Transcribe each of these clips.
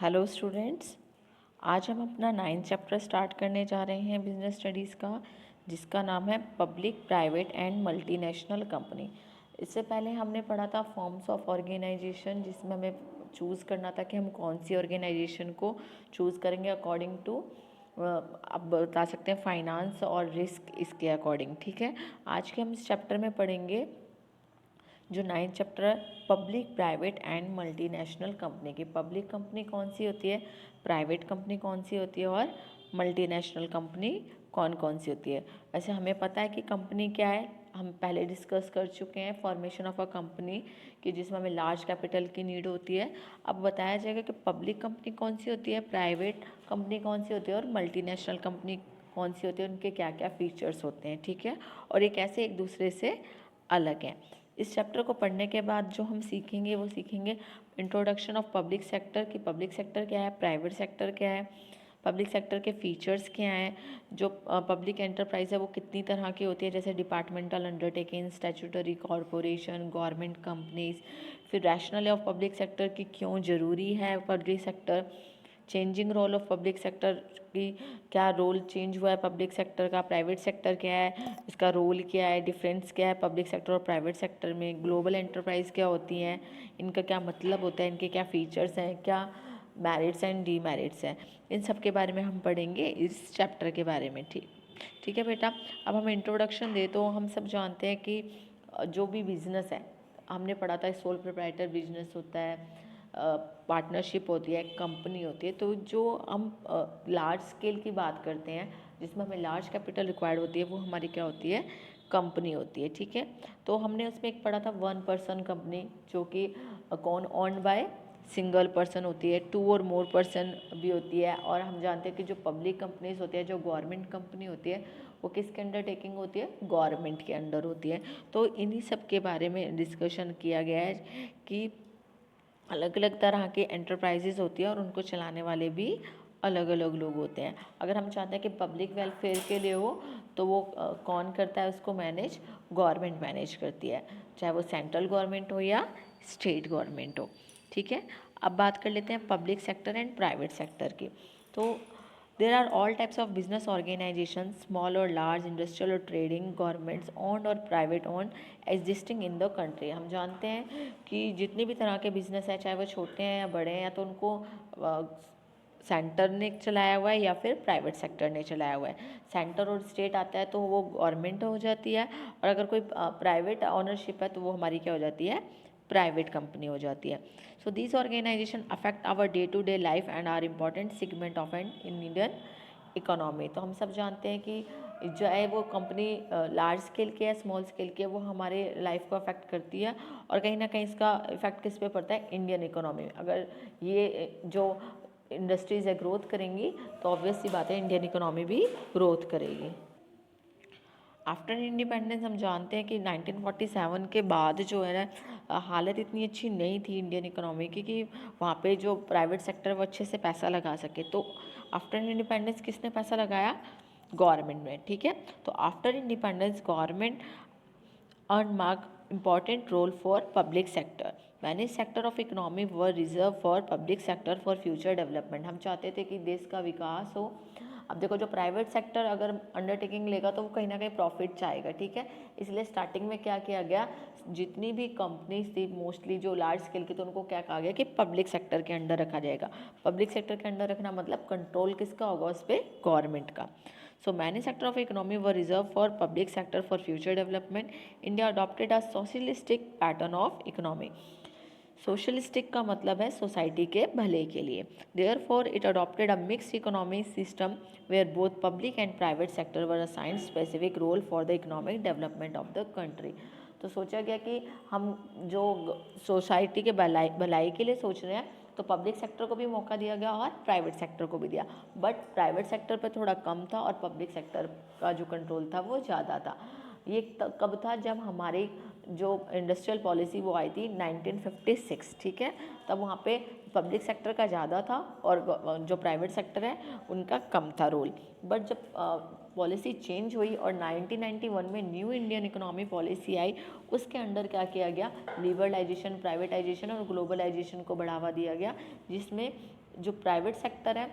Hello students, आज हम अपना 9th चैप्टर स्टार्ट करने जा रहे हैं बिजनेस स्टडीज़ का, जिसका नाम है public, private and multinational company. इससे पहले हमने पढ़ा था फॉर्म्स ऑफ ऑर्गेनाइजेशन, जिसमें हमें चूज़ करना था कि हम कौन सी ऑर्गेनाइजेशन को चूज़ करेंगे अकॉर्डिंग टू, अब बता सकते हैं फाइनेंस और रिस्क इसके अकॉर्डिंग। ठीक है, आज के हम इस चैप्टर में पढ़ेंगे जो 9th चैप्टर है public, private and multinational company की। पब्लिक कंपनी कौन सी होती है, प्राइवेट कंपनी कौन सी होती है और मल्टीनेशनल कंपनी कौन कौन सी होती है। वैसे हमें पता है कि कंपनी क्या है, हम पहले डिस्कस कर चुके हैं फॉर्मेशन ऑफ अ कंपनी कि जिसमें हमें लार्ज कैपिटल की नीड होती है। अब बताया जाएगा कि पब्लिक कंपनी कौन सी होती है, प्राइवेट कंपनी कौन सी होती है और मल्टीनेशनल कंपनी कौन सी होती है, उनके क्या क्या फीचर्स होते हैं। ठीक है, और ये कैसे एक दूसरे से अलग हैं। इस चैप्टर को पढ़ने के बाद जो हम सीखेंगे वो सीखेंगे इंट्रोडक्शन ऑफ पब्लिक सेक्टर कि पब्लिक सेक्टर क्या है, प्राइवेट सेक्टर क्या है, पब्लिक सेक्टर के फीचर्स क्या हैं, जो पब्लिक एंटरप्राइज है वो कितनी तरह की होती है, जैसे departmental undertaking, statutory corporation, government companies. फिर रैशनल ऑफ पब्लिक सेक्टर की क्यों ज़रूरी है public sector, changing role of public sector की क्या रोल चेंज हुआ है पब्लिक सेक्टर का, प्राइवेट सेक्टर क्या है, इसका रोल क्या है, डिफरेंस क्या है पब्लिक सेक्टर और प्राइवेट सेक्टर में, ग्लोबल एंटरप्राइज क्या होती हैं, इनका क्या मतलब होता है, इनके क्या फीचर्स हैं, क्या मेरिट्स एंड डीमेरिट्स हैं, इन सब के बारे में हम पढ़ेंगे इस चैप्टर के बारे में। ठीक ठीक है बेटा, अब हम इंट्रोडक्शन दे तो हम सब जानते हैं कि जो भी बिजनेस है, हमने पढ़ा था सोल प्रोप्राइटर बिजनेस होता है, पार्टनरशिप होती है, कंपनी होती है। तो जो हम लार्ज स्केल की बात करते हैं जिसमें हमें लार्ज कैपिटल रिक्वायर्ड होती है, वो हमारी क्या होती है, कंपनी होती है। ठीक है, तो हमने उसमें एक पढ़ा था 1 पर्सन कंपनी, जो कि कौन ऑन बाय सिंगल पर्सन होती है, 2 और मोर पर्सन भी होती है। और हम जानते हैं कि जो पब्लिक कंपनीज होती है, जो गवर्नमेंट कंपनी होती है, वो किसके अंडर टेकिंग होती है, गवर्नमेंट के अंडर होती है। तो इन्हीं सब के बारे में डिस्कशन किया गया है कि अलग अलग तरह के एंटरप्राइजेज होती है और उनको चलाने वाले भी अलग अलग लोग होते हैं। अगर हम चाहते हैं कि पब्लिक वेलफेयर के लिए हो तो वो कौन करता है उसको मैनेज, गवर्नमेंट मैनेज करती है, चाहे वो सेंट्रल गवर्नमेंट हो या स्टेट गवर्नमेंट हो। ठीक है, अब बात कर लेते हैं public sector and private sector की। तो there are all types of business organization, small और लार्ज, इंडस्ट्रियल और ट्रेडिंग, गवर्नमेंट्स ओन्ड और private owned existing in the country. हम जानते हैं कि जितनी भी तरह के बिजनेस हैं, चाहे वो छोटे हैं या बड़े हैं, या तो उनको सेंटर ने चलाया हुआ है या फिर प्राइवेट सेक्टर ने चलाया हुआ है। सेंटर और स्टेट आता है तो वो गवर्नमेंट हो जाती है, और अगर कोई प्राइवेट ऑनरशिप है तो वो हमारी क्या हो जाती है, प्राइवेट कंपनी हो जाती है। So this organization affect our day to day life and are important segment of an in Indian economy. तो हम सब जानते हैं कि जो है वो कंपनी लार्ज स्केल की है, स्मॉल स्केल की है, वो हमारे लाइफ को अफेक्ट करती है, और कहीं ना कहीं इसका इफेक्ट किस पे पड़ता है, इंडियन इकोनॉमी में। अगर ये जो इंडस्ट्रीज है ग्रोथ करेंगी तो ऑब्वियस सी बात है इंडियन इकोनॉमी भी ग्रोथ करेगी। आफ्टर इंडिपेंडेंस हम जानते हैं कि 1947 के बाद जो है ना हालत इतनी अच्छी नहीं थी इंडियन इकोनॉमी की कि वहाँ पे जो प्राइवेट सेक्टर वो अच्छे से पैसा लगा सके। तो आफ्टर इंडिपेंडेंस किसने पैसा लगाया, गवर्नमेंट ने। ठीक है, तो after independence government earn mark important role for public sector. Many sector of economy were reserved for public sector for future development. हम चाहते थे कि देश का विकास हो। अब देखो, जो प्राइवेट सेक्टर अगर अंडरटेकिंग लेगा तो वो कहीं ना कहीं प्रॉफिट चाहेगा। ठीक है, इसलिए स्टार्टिंग में क्या किया गया, जितनी भी कंपनीज थी मोस्टली जो लार्ज स्केल की, तो उनको क्या कहा गया कि पब्लिक सेक्टर के अंडर रखा जाएगा। पब्लिक सेक्टर के अंडर रखना मतलब कंट्रोल किसका होगा उस पर, गवर्नमेंट का। So many sector of economy were reserved for public sector for future development. India adopted a socialistic pattern of economy. Socialistic का मतलब है सोसाइटी के भले के लिए। Therefore, it adopted a mixed economic system where both public and private sector were assigned specific role for the economic development of the country. तो सोचा गया कि हम जो सोसाइटी के भलाई भलाई के लिए सोच रहे हैं तो पब्लिक सेक्टर को भी मौका दिया गया और प्राइवेट सेक्टर को भी दिया, बट प्राइवेट सेक्टर पर थोड़ा कम था और पब्लिक सेक्टर का जो कंट्रोल था वो ज़्यादा था। ये कब था, जब हमारी जो इंडस्ट्रियल पॉलिसी वो आई थी 1956। ठीक है, तब वहाँ पे पब्लिक सेक्टर का ज़्यादा था और जो प्राइवेट सेक्टर है उनका कम था रोल। बट जब पॉलिसी चेंज हुई और 1991 में न्यू इंडियन इकोनॉमी पॉलिसी आई, उसके अंडर क्या किया गया, लिबरलाइजेशन, प्राइवेटाइजेशन और ग्लोबलाइजेशन को बढ़ावा दिया गया, जिसमें जो प्राइवेट सेक्टर है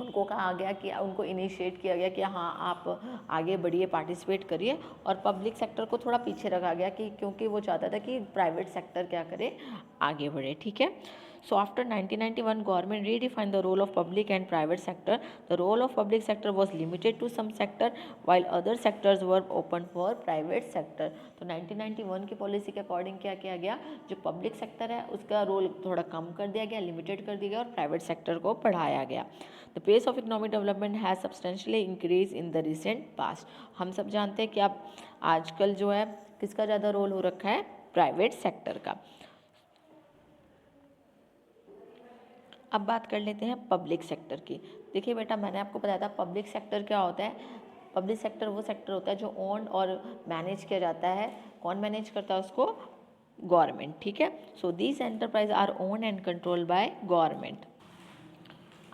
उनको कहा गया कि उनको इनिशिएट किया गया कि हाँ आप आगे बढ़िए, पार्टिसिपेट करिए, और पब्लिक सेक्टर को थोड़ा पीछे रखा गया कि क्योंकि वो चाहता था कि प्राइवेट सेक्टर क्या करे, आगे बढ़े। ठीक है। So after 1991, government redefined the role of public and private sector. The role of public sector was limited to some sector, while other sectors were open for private sector. तो 1991 की policy के according क्या किया गया, जो public sector है उसका role थोड़ा कम कर दिया गया, लिमिटेड कर दिया गया, और प्राइवेट सेक्टर को बढ़ाया गया। The pace of economic development has substantially increase in the recent past. हम सब जानते हैं कि अब आजकल जो है किसका ज़्यादा रोल हो रखा है, प्राइवेट सेक्टर का। अब बात कर लेते हैं पब्लिक सेक्टर की। देखिए बेटा, मैंने आपको बताया था पब्लिक सेक्टर क्या होता है। पब्लिक सेक्टर वो सेक्टर होता है जो ओन्ड और मैनेज किया जाता है। कौन मैनेज करता है उसको, गवर्नमेंट। ठीक है। So these enterprise are owned and control by government.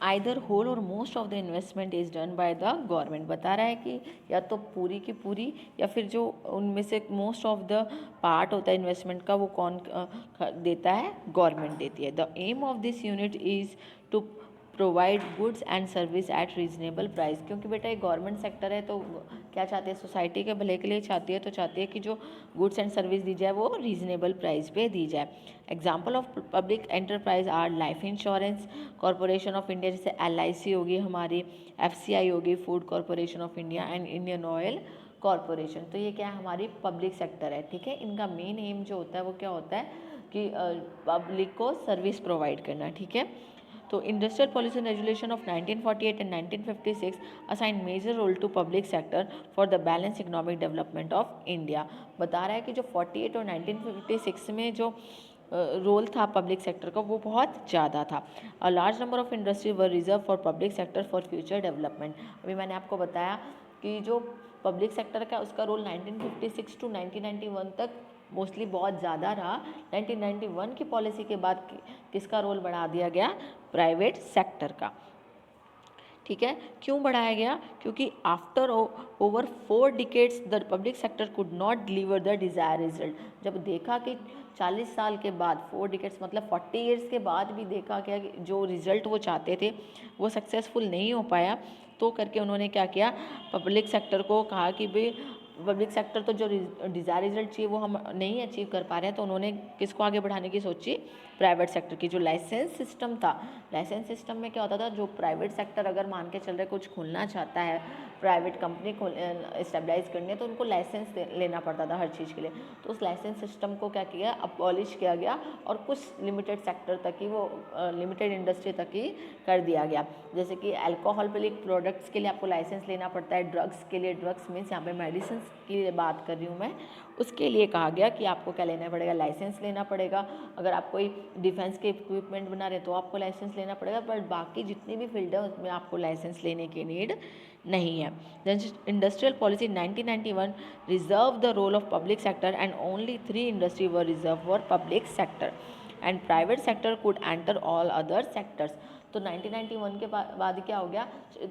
Either whole or most of the investment is done by the government. बता रहा है कि या तो पूरी की पूरी या फिर जो उनमें से मोस्ट ऑफ द पार्ट होता है इन्वेस्टमेंट का, वो कौन देता है, गवर्नमेंट देती है। The aim of this unit is to provide goods and service at reasonable price. क्योंकि बेटा ये गवर्नमेंट सेक्टर है तो क्या चाहती है, सोसाइटी के भले के लिए चाहती है, तो चाहती है कि जो गुड्स एंड सर्विस दी जाए वो रीजनेबल प्राइस पे दी जाए। Example of public enterprise our life insurance corporation of India, जैसे LIC होगी हमारी, FCI होगी food corporation of India, and Indian oil corporation. तो ये क्या है, हमारी पब्लिक सेक्टर है। ठीक है। इनका मेन एम जो होता है वो क्या होता है कि पब्लिक को सर्विस प्रोवाइड करना। ठीक है। तो industrial policy resolution of 1948 and 1956 assign major role to public sector for the balance economic development of India. बता रहा है कि जो 48 और 1956 में जो रोल था पब्लिक सेक्टर का वो बहुत ज़्यादा था। A large number of industry were reserve for public sector for future development. अभी मैंने आपको बताया कि जो पब्लिक सेक्टर का उसका रोल 1956 टू 1991 तक मोस्टली बहुत ज़्यादा रहा। 1991 की पॉलिसी के बाद किसका रोल बढ़ा दिया गया, प्राइवेट सेक्टर का। ठीक है। क्यों बढ़ाया गया, क्योंकि after over 4 decades the public sector could not deliver the desire result. जब देखा कि 40 साल के बाद, 4 डिकेड्स मतलब 40 ईयर्स के बाद भी देखा क्या कि जो रिजल्ट वो चाहते थे वो सक्सेसफुल नहीं हो पाया, तो करके उन्होंने क्या किया, पब्लिक सेक्टर को कहा कि भाई पब्लिक सेक्टर तो जो डिज़ायर रिजल्ट चाहिए वो हम नहीं अचीव कर पा रहे हैं, तो उन्होंने किसको आगे बढ़ाने की सोची, प्राइवेट सेक्टर की। जो लाइसेंस सिस्टम था, लाइसेंस सिस्टम में क्या होता था, जो प्राइवेट सेक्टर अगर मान के चल रहे कुछ खोलना चाहता है, प्राइवेट कंपनी खोल इस्टेब्लाइज करनी है, तो उनको लाइसेंस लेना पड़ता था हर चीज़ के लिए। तो उस लाइसेंस सिस्टम को क्या किया, अबॉलिश किया गया और कुछ लिमिटेड सेक्टर तक ही, वो लिमिटेड इंडस्ट्री तक ही कर दिया गया। जैसे कि अल्कोहलिक प्रोडक्ट्स के लिए आपको लाइसेंस लेना पड़ता है, ड्रग्स के लिए, ड्रग्स मीन्स यहाँ पे मेडिसिन की बात कर रही हूँ मैं, उसके लिए कहा गया कि आपको क्या लेना पड़ेगा, लाइसेंस लेना पड़ेगा। अगर आप कोई डिफेंस के इक्विपमेंट बना रहे हैं तो आपको लाइसेंस लेना पड़ेगा, बट बाकी जितनी भी फील्ड है उसमें आपको लाइसेंस लेने की नीड नहीं है। Industrial policy 1991 reserve the role of public sector and only 3 industry were reserve for public sector and private sector could enter all other sectors. तो 1991 के बाद क्या हो गया,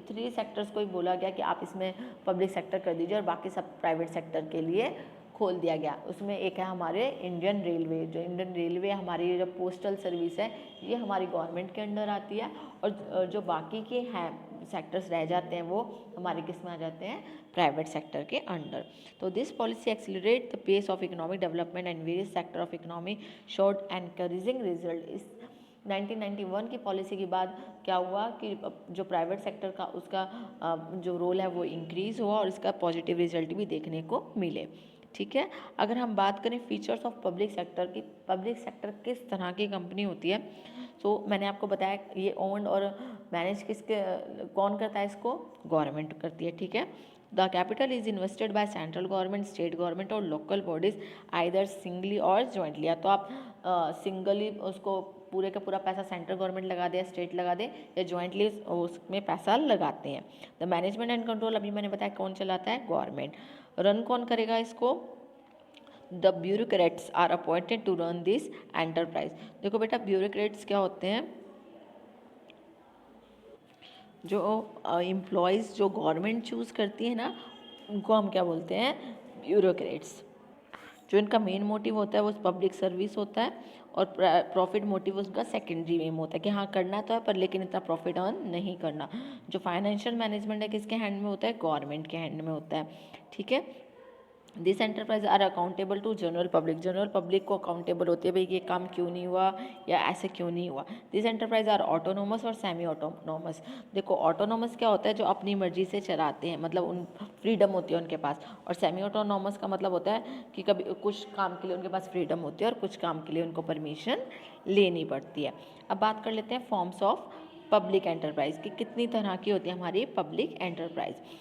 3 सेक्टर्स को ही बोला गया कि आप इसमें पब्लिक सेक्टर कर दीजिए और बाकी सब प्राइवेट सेक्टर के लिए खोल दिया गया। उसमें एक है हमारे इंडियन रेलवे। जो इंडियन रेलवे हमारी जो पोस्टल सर्विस है ये हमारी गवर्नमेंट के अंडर आती है, और जो बाकी के हैं सेक्टर्स रह जाते हैं वो हमारे किस में आ जाते हैं, प्राइवेट सेक्टर के अंडर। तो this policy accelerate the pace of economic development and various sector of economy showed encouraging result. इस 1991 की पॉलिसी के बाद क्या हुआ कि जो प्राइवेट सेक्टर का उसका जो रोल है वो इंक्रीज़ हुआ और इसका पॉजिटिव रिजल्ट भी देखने को मिले। ठीक है। अगर हम बात करें फीचर्स ऑफ पब्लिक सेक्टर की, पब्लिक सेक्टर किस तरह की कंपनी होती है, तो मैंने आपको बताया ये ओन्ड और मैनेज कौन करता है, इसको गवर्नमेंट करती है। ठीक है। The capital is invested by central government, state government और लोकल बॉडीज आइदर सिंगली और जॉइंटली। या तो आप सिंगली उसको पूरे का पूरा पैसा सेंट्रल गवर्नमेंट लगा दे या स्टेट लगा दे, या जॉइंटली उसमें पैसा लगाते हैं। द मैनेजमेंट एंड कंट्रोल अभी मैंने बताया कौन चलाता है, गवर्नमेंट। रन कौन करेगा इसको, the bureaucrats are appointed to run this enterprise. देखो बेटा, ब्यूरोक्रेट्स क्या होते हैं, जो एम्प्लॉयज़ जो गवर्नमेंट चूज़ करती है ना, उनको हम क्या बोलते हैं, ब्यूरोक्रेट्स। जो इनका मेन मोटिव होता है वो पब्लिक सर्विस होता है, और प्रॉफिट मोटिव उसका सेकेंडरी एम होता है कि हाँ करना तो है पर लेकिन इतना प्रॉफिट अर्न नहीं करना। जो फाइनेंशियल मैनेजमेंट है किसके हैंड में होता है, गवर्नमेंट के हैंड में होता है, ठीक है। This enterprise are accountable to general public, general public को अकाउंटेबल होती है भाई ये काम क्यों नहीं हुआ या ऐसे क्यों नहीं हुआ। दिस एंटरप्राइज आर ऑटोनोमस और सेमी ऑटोनोमस। देखो ऑटोनोमस क्या होता है, जो अपनी मर्जी से चलाते हैं, मतलब उन फ्रीडम होती है उनके पास, और सेमी ऑटोनोमस का मतलब होता है कि कभी कुछ काम के लिए उनके पास फ्रीडम होती है और कुछ काम के लिए उनको परमिशन लेनी पड़ती है। अब बात कर लेते हैं फॉर्म्स ऑफ पब्लिक एंटरप्राइज की, कितनी तरह की होती है हमारी public enterprise.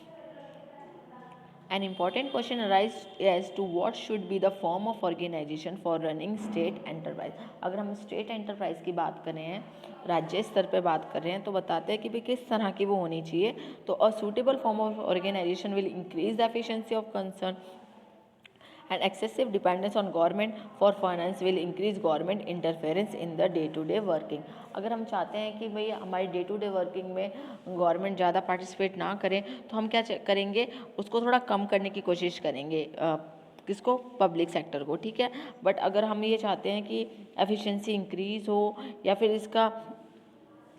An important question arises as to what should be the form of organization for running state enterprise। अगर हम स्टेट एंटरप्राइज की बात करें हैं, राज्य स्तर पे बात कर रहे हैं, तो बताते हैं कि भाई किस तरह की वो होनी चाहिए। तो a suitable form of organization will increase the efficiency of concern and excessive dependence on government for finance will increase government interference in the day to day working। अगर हम चाहते हैं कि भाई हमारी डे टू डे वर्किंग में government ज़्यादा participate ना करे, तो हम क्या करेंगे, उसको थोड़ा कम करने की कोशिश करेंगे, किसको, पब्लिक सेक्टर को, ठीक है। बट अगर हम ये चाहते हैं कि एफिशिएंसी इंक्रीज़ हो या फिर इसका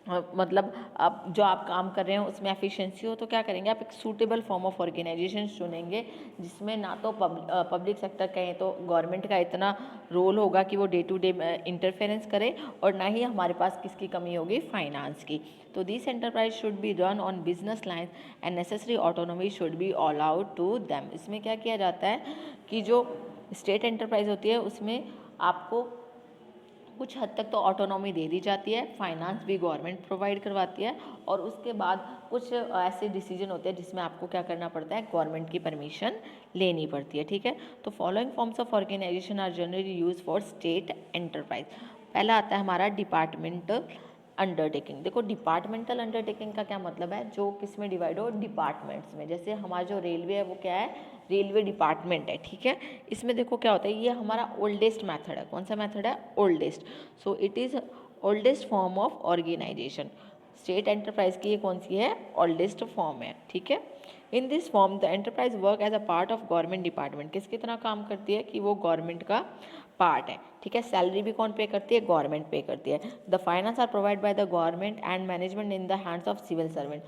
मतलब आप जो आप काम कर रहे हैं उसमें एफिशिएंसी हो, तो क्या करेंगे, आप एक सूटेबल फॉर्म ऑफ ऑर्गेनाइजेशन चुनेंगे जिसमें ना तो पब्लिक सेक्टर कहें तो गवर्नमेंट का इतना रोल होगा कि वो डे टू डे इंटरफेरेंस करे, और ना ही हमारे पास किसकी कमी होगी, फाइनेंस की। तो this enterprise should be run on business line and necessary autonomy should be allowed to them. इसमें क्या किया जाता है कि जो स्टेट एंटरप्राइज होती है उसमें आपको कुछ हद तक तो ऑटोनॉमी दे दी जाती है, फाइनेंस भी गवर्नमेंट प्रोवाइड करवाती है, और उसके बाद कुछ ऐसे डिसीजन होते हैं जिसमें आपको क्या करना पड़ता है, गवर्नमेंट की परमिशन लेनी पड़ती है, ठीक है। तो following forms of organization are generally use for state enterprise. पहला आता है हमारा डिपार्टमेंटल अंडरटेकिंग। देखो डिपार्टमेंटल अंडरटेकिंग का क्या मतलब है, जो किस में डिवाइड हो, डिपार्टमेंट्स में। जैसे हमारा जो रेलवे है वो क्या है, रेलवे डिपार्टमेंट है, ठीक है। इसमें देखो क्या होता है, ये हमारा ओल्डेस्ट मेथड है। कौन सा मेथड है, oldest. So it is oldest form of organization. State enterprise की ये कौन सी है, ओल्डेस्ट फॉर्म है, ठीक है। In this form the enterprise work as a part of government department. किसकी तरह काम करती है कि वो गवर्नमेंट का पार्ट है, ठीक है। सैलरी भी कौन पे करती है, गवर्नमेंट पे करती है। The finance are provide by the government and management in the hands of civil servant.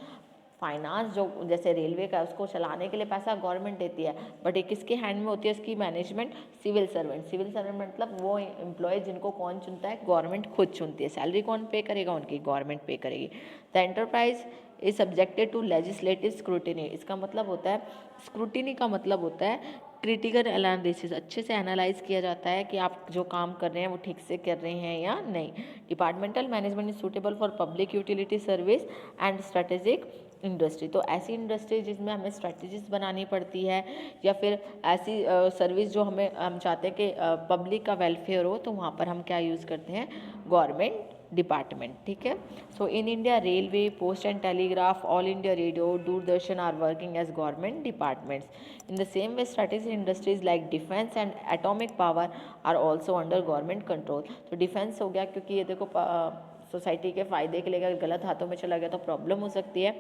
Finance जो जैसे रेलवे का उसको चलाने के लिए पैसा गवर्नमेंट देती है, बट ये किसके हैंड में होती है, उसकी management, civil servant. Civil servant मतलब वो एम्प्लॉय जिनको कौन चुनता है, गवर्नमेंट खुद चुनती है। सैलरी कौन पे करेगा, उनकी गवर्नमेंट पे करेगी। The enterprise is subjected to legislative scrutiny. इसका मतलब होता है, स्क्रूटिनी का मतलब होता है क्रिटिकल एनालिसिस, अच्छे से एनालाइज किया जाता है कि आप जो काम कर रहे हैं वो ठीक से कर रहे हैं या नहीं। Departmental management is suitable for public utility service and strategic industry. तो ऐसी इंडस्ट्री जिसमें हमें स्ट्रेटजीज बनानी पड़ती है, या फिर ऐसी सर्विस जो हम चाहते हैं कि पब्लिक का वेलफेयर हो, तो वहाँ पर हम क्या यूज़ करते हैं, गवर्नमेंट डिपार्टमेंट, ठीक है। So in India railway, post and telegraph, All India Radio, Doordarshan are working as government departments. In the same way strategic industries like defence and atomic power are also under government control. तो defence हो गया, क्योंकि ये देखो society के फ़ायदे के लिए अगर गलत हाथों में चला गया तो प्रॉब्लम हो सकती है।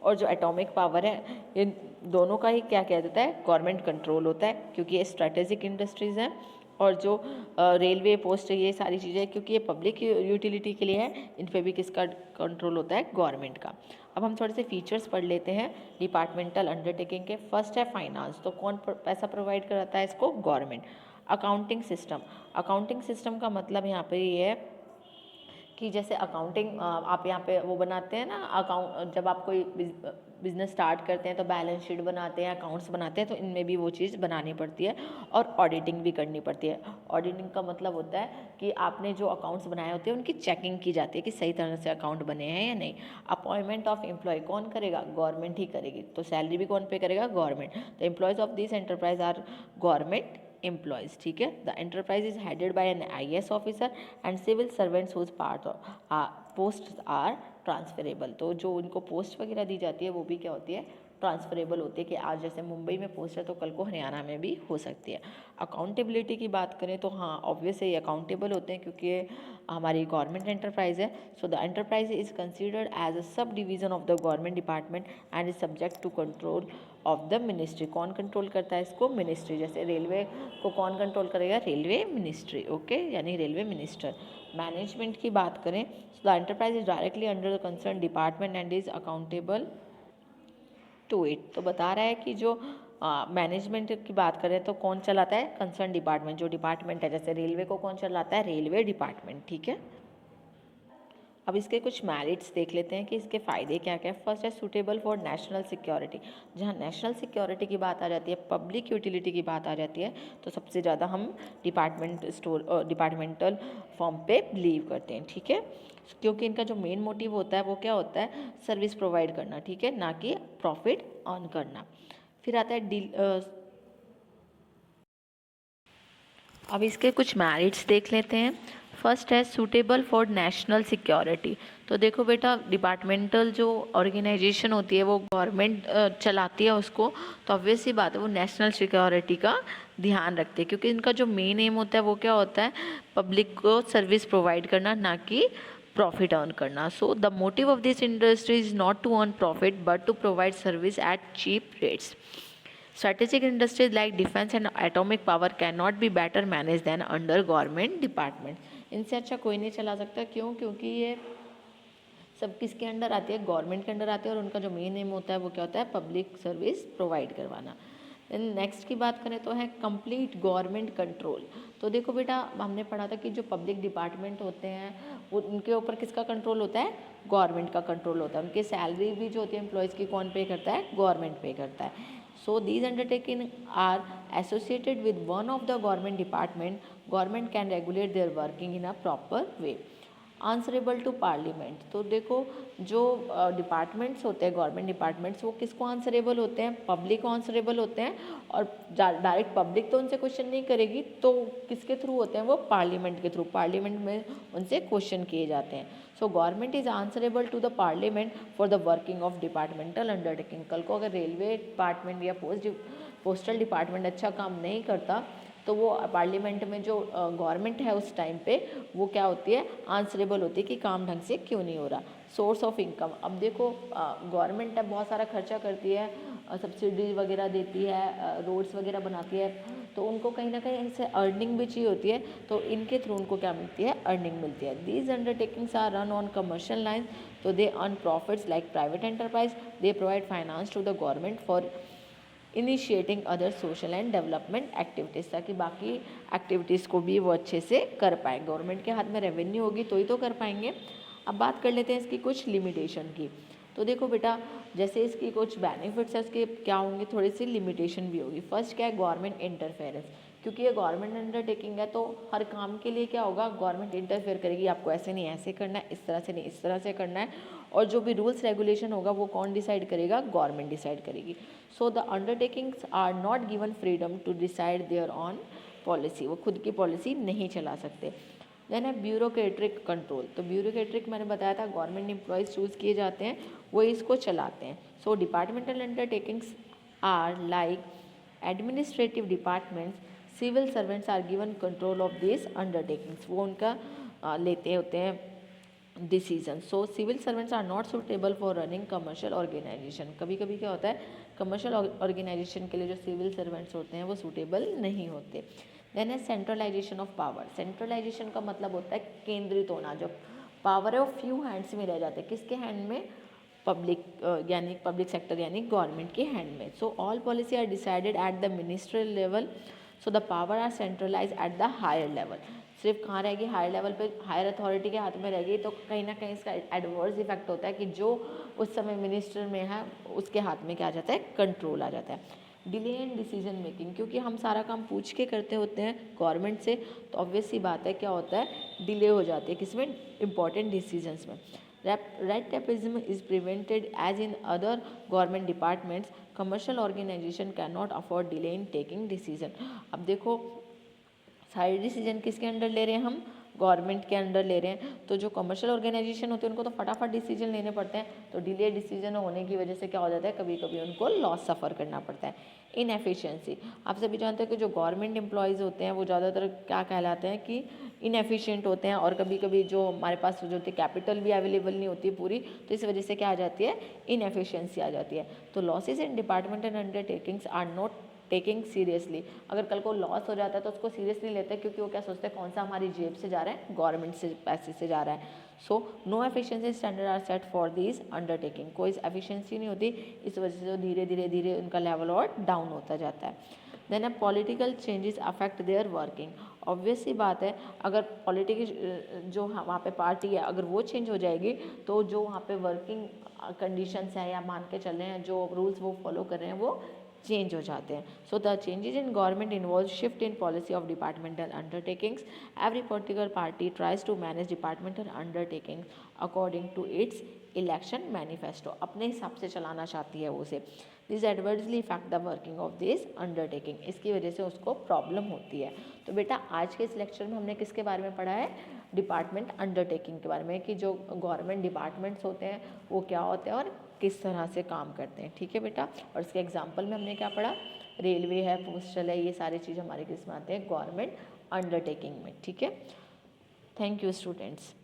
और जो एटॉमिक पावर है, इन दोनों का ही क्या कह देता है, गवर्नमेंट कंट्रोल होता है, क्योंकि ये स्ट्रेटेजिक इंडस्ट्रीज़ हैं। और जो रेलवे, पोस्ट, ये सारी चीज़ें क्योंकि ये पब्लिक यूटिलिटी के लिए है, इन पे भी किसका कंट्रोल होता है, गवर्नमेंट का। अब हम थोड़े से फीचर्स पढ़ लेते हैं डिपार्टमेंटल अंडरटेकिंग के। फर्स्ट है फाइनेंस। तो कौन पैसा प्रोवाइड कराता है इसको, government. Accounting system. Accounting system का मतलब यहाँ पे ये है कि जैसे अकाउंटिंग आप यहाँ पे वो बनाते हैं ना, अकाउंट जब आप कोई बिजनेस स्टार्ट करते हैं तो बैलेंस शीट बनाते हैं, अकाउंट्स बनाते हैं, तो इनमें भी वो चीज़ बनानी पड़ती है, और ऑडिटिंग भी करनी पड़ती है। ऑडिटिंग का मतलब होता है कि आपने जो अकाउंट्स बनाए होते हैं उनकी चेकिंग की जाती है कि सही तरह से अकाउंट बने हैं या नहीं। अपॉइंटमेंट ऑफ एम्प्लॉय कौन करेगा, गवर्नमेंट ही करेगी। तो सैलरी भी कौन पे करेगा, government. The employees of this enterprise are government employees, ठीक है। The enterprise is headed by an IAS officer and civil servants whose part post are transferable. तो जो उनको पोस्ट वगैरह दी जाती है वो भी क्या होती है, ट्रांसफरेबल होती है, कि आज जैसे मुंबई में पोस्ट है तो कल को हरियाणा में भी हो सकती है। अकाउंटेबिलिटी की बात करें तो हाँ ऑब्वियस ये अकाउंटेबल होते हैं क्योंकि ये हमारी गवर्नमेंट एंटरप्राइज है। So the enterprise is considered as a sub division of the government department and is subject to control of the ministry. कौन कंट्रोल करता है इसको? मिनिस्ट्री। जैसे रेलवे को कौन कंट्रोल करेगा? रेलवे मिनिस्ट्री, ओके, यानी रेलवे मिनिस्टर। मैनेजमेंट की बात करें, the enterprise is directly under the concern department and is accountable to it. तो बता रहा है कि जो मैनेजमेंट की बात करें तो कौन चलाता है? Concern department. जो डिपार्टमेंट है, जैसे रेलवे को कौन चलाता है? रेलवे डिपार्टमेंट, ठीक है। अब इसके कुछ मेरिट्स देख लेते हैं कि इसके फ़ायदे क्या क्या है। फर्स्ट है सूटेबल फॉर नेशनल सिक्योरिटी। जहाँ नेशनल सिक्योरिटी की बात आ जाती है, पब्लिक यूटिलिटी की बात आ जाती है, तो सबसे ज़्यादा हम डिपार्टमेंटल फॉर्म पे बिलीव करते हैं, ठीक है, क्योंकि इनका जो मेन मोटिव होता है वो क्या होता है? सर्विस प्रोवाइड करना, ठीक है, ना कि प्रॉफिट अर्न करना। फिर आता है अब इसके कुछ मेरिट्स देख लेते हैं। फर्स्ट है सूटेबल फॉर नेशनल सिक्योरिटी। तो देखो बेटा, डिपार्टमेंटल जो ऑर्गेनाइजेशन होती है वो गवर्नमेंट चलाती है उसको, तो ऑब्वियस सी बात है वो नेशनल सिक्योरिटी का ध्यान रखते हैं, क्योंकि इनका जो मेन एम होता है वो क्या होता है? पब्लिक को सर्विस प्रोवाइड करना, ना कि प्रॉफिट अर्न करना। So the motive of this industry is not to earn profit but to provide service at cheap rates. Strategic industries like defense and atomic power cannot be better managed than under government department. इनसे अच्छा कोई नहीं चला सकता। क्यों? क्योंकि ये सब किसके अंडर आती है? गवर्नमेंट के अंडर आती है, और उनका जो मेन एम होता है वो क्या होता है? पब्लिक सर्विस प्रोवाइड करवाना। नेक्स्ट की बात करें तो है कंप्लीट गवर्नमेंट कंट्रोल। तो देखो बेटा, हमने पढ़ा था कि जो पब्लिक डिपार्टमेंट होते हैं वो उनके ऊपर किसका कंट्रोल होता है? गवर्नमेंट का कंट्रोल होता है। उनकी सैलरी भी जो होती है एम्प्लॉयज़ की कौन पे करता है? गवर्नमेंट पे करता है। So these undertaking are associated with one of the government department. Government can regulate their working in a proper way. Answerable to parliament. तो देखो, जो डिपार्टमेंट्स होते हैं, गवर्नमेंट डिपार्टमेंट्स, वो किसको आंसरेबल होते हैं? पब्लिक को आंसरेबल होते हैं, और डायरेक्ट पब्लिक तो उनसे क्वेश्चन नहीं करेगी, तो किसके थ्रू होते हैं वो? पार्लियामेंट के थ्रू। पार्लियामेंट में उनसे क्वेश्चन किए जाते हैं। So government is answerable to the parliament for the working of departmental undertaking. कल को अगर रेलवे डिपार्टमेंट या पोस्टल डिपार्टमेंट अच्छा काम नहीं करता, तो वो पार्लियामेंट में जो गवर्नमेंट है उस टाइम पे वो क्या होती है? आंसरेबल होती है कि काम ढंग से क्यों नहीं हो रहा। सोर्स ऑफ इनकम, अब देखो गवर्नमेंट अब बहुत सारा खर्चा करती है, सब्सिडी वगैरह देती है, रोड्स वगैरह बनाती है, तो उनको कहीं ना कहीं इससे अर्निंग भी चाहिए होती है, तो इनके थ्रू उनको क्या मिलती है? अर्निंग मिलती है। These undertakings are run on commercial line, तो they earn profits like private enterprise. They provide finance to the government for initiating other social and development activities, ताकि बाकी एक्टिविटीज़ को भी वो अच्छे से कर पाए। गवर्नमेंट के हाथ में रेवेन्यू होगी तो ही तो कर पाएंगे। अब बात कर लेते हैं इसकी कुछ लिमिटेशन की। तो देखो बेटा, जैसे इसकी कुछ बेनिफिट्स है, उसके क्या होंगे? थोड़ी सी लिमिटेशन भी होगी। फर्स्ट क्या है? Government interference. क्योंकि ये गवर्नमेंट अंडरटेकिंग है, तो हर काम के लिए क्या होगा? गवर्नमेंट इंटरफेयर करेगी, आपको ऐसे नहीं ऐसे करना है, इस तरह से नहीं इस तरह से करना है, और जो भी रूल्स रेगुलेशन होगा वो कौन डिसाइड करेगा? गवर्नमेंट डिसाइड करेगी। So the undertakings are not given freedom to decide their own policy. वो खुद की पॉलिसी नहीं चला सकते। देन है ब्यूरोक्रेटिक कंट्रोल। तो ब्यूरोक्रेटिक मैंने बताया था, गवर्नमेंट एम्प्लॉयज़ चूज़ किए जाते हैं, वो इसको चलाते हैं। So departmental undertakings are like administrative departments. Civil servants are given control of this undertakings. वो उनका लेते होते हैं decision. So civil servants are not suitable for running commercial organisation. कभी कभी क्या होता है? कमर्शियल ऑर्गेनाइजेशन के लिए जो सिविल सर्वेंट्स होते हैं वो सूटेबल नहीं होते। देन है सेंट्रलाइजेशन ऑफ पावर। सेंट्रलाइजेशन का मतलब होता है केंद्रित होना। जो पावर है वो फ्यू हैंड्स में रह जाते हैं। किसके हैंड में? पब्लिक यानी पब्लिक सेक्टर यानी गवर्नमेंट के हैंड में। So all policy are decided at the ministerial level, so the power are centralise at the higher level. सिर्फ कहाँ रहेगी? हायर लेवल पे, हायर अथॉरिटी के हाथ में रहेगी, तो कहीं ना कहीं इसका एडवर्स इफेक्ट होता है कि जो उस समय मिनिस्टर में है उसके हाथ में क्या आ जाता है? कंट्रोल आ जाता है। डिले इन डिसीजन मेकिंग, क्योंकि हम सारा काम पूछ के करते होते हैं गवर्नमेंट से, तो ऑब्वियस सी बात है क्या होता है? डिले हो जाती है किसमें? इंपॉर्टेंट डिसीजंस में। Red tapism is prevented as in other government departments. Commercial organisation can not afford delay in taking decision. अब देखो, सारे डिसीजन किसके अंडर ले रहे हैं हम? गवर्नमेंट के अंडर ले रहे हैं, तो जो कमर्शियल ऑर्गेनाइजेशन होते हैं उनको तो फटाफट डिसीजन लेने पड़ते हैं, तो डिले डिसीजन होने की वजह से क्या हो जाता है, कभी कभी उनको लॉस सफ़र करना पड़ता है। इनएफिशिएंसी, आप सभी जानते हैं कि जो गवर्नमेंट एम्प्लॉयज़ होते हैं वो ज़्यादातर क्या कहलाते हैं कि इनएफिशिएंट होते हैं, और कभी कभी जो हमारे पास जो होती है कैपिटल भी अवेलेबल नहीं होती पूरी, तो इस वजह से क्या आ जाती है, इनएफिशिएंसी आ जाती है। तो losses in departmental undertakings are not taking seriously, अगर कल को लॉस हो जाता है तो उसको सीरियसली लेते हैं, क्योंकि वो क्या सोचते हैं कौन सा हमारी जेब से जा रहा है, गवर्नमेंट से पैसे से जा रहा है। So no efficiency standard are set for this undertaking, कोई एफिशिएंसी नहीं होती, इस वजह से धीरे धीरे धीरे उनका लेवल और डाउन होता जाता है। देन अब political changes affect their working, obvious सी बात है, अगर पॉलिटिकल जो वहाँ पे पार्टी है अगर वो चेंज हो जाएगी तो जो वहाँ पे वर्किंग कंडीशंस हैं या मान के चल रहे हैं जो रूल्स वो फॉलो कर रहे हैं वो चेंज हो जाते हैं। So the changes in government involve shift in policy of departmental undertakings, every particular party tries to manage departmental undertakings according to its election manifesto, अपने हिसाब से चलाना चाहती है वो उसे। This adversely effect the working of this undertaking, इसकी वजह से उसको प्रॉब्लम होती है। तो बेटा आज के इस लेक्चर में हमने किसके बारे में पढ़ा है, डिपार्टमेंट अंडरटेकिंग के बारे में, कि जो गवर्नमेंट डिपार्टमेंट्स होते हैं वो क्या होते हैं और किस तरह से काम करते हैं। ठीक है बेटा, और इसके एग्जाम्पल में हमने क्या पढ़ा, रेलवे है, पोस्टल है, ये सारी चीज़ हमारे किस में आते हैं, गवर्नमेंट अंडरटेकिंग में। ठीक है, थैंक यू स्टूडेंट्स।